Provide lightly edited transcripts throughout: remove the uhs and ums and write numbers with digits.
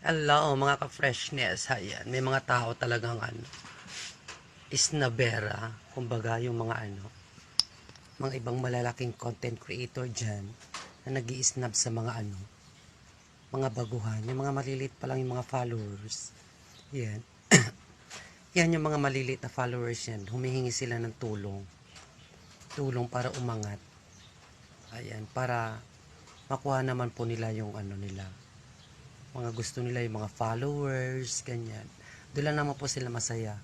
Hello, mga ka-freshness. Ayan, may mga tao talagang isnabera. Kumbaga, yung mga ibang malalaking content creator dyan na nag-i-snab sa mga baguhan. Yung mga maliliit pa lang yung mga followers. Yan. Yan yung mga maliliit na followers yan. Humihingi sila ng tulong. Tulong para umangat. Ayan, para makuha naman po nila yung nila. Mga gusto nila yung mga followers, ganyan. Doon lang naman po sila masaya.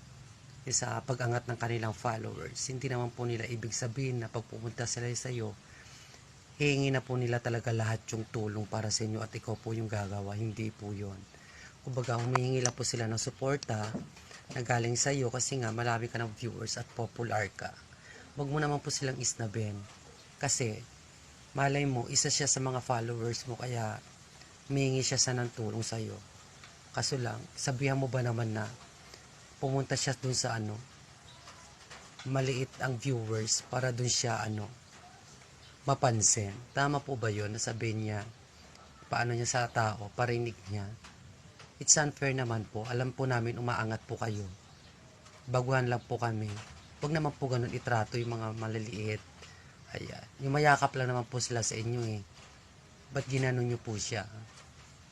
Yung sa pag-angat ng kanilang followers. Hindi naman po nila ibig sabihin na pag pumunta sila sa iyo, hihingi na po nila talaga lahat yung tulong para sa inyo at ikaw po yung gagawa. Hindi po yun. Kumbaga, humihingi lang po sila ng suporta na galing sa iyo kasi nga marami ka ng viewers at popular ka. Huwag mo naman po silang isnabin. Kasi, malay mo, isa siya sa mga followers mo kaya humihingi siya sa ng tulong sa iyo. Kaso lang, sabihan mo ba naman na pumunta siya dun sa maliit ang viewers para dun siya mapansin. Tama po ba yun? Nasabihin niya, paano niya sa tao, parinig niya. It's unfair naman po. Alam po namin umaangat po kayo. Baguhan lang po kami. Huwag naman po ganun itrato yung mga maliliit. Ayan. Yung mayakap lang naman po sila sa inyo eh. Ba't ginanon niyo po siya?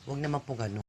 Huwag naman po ganun.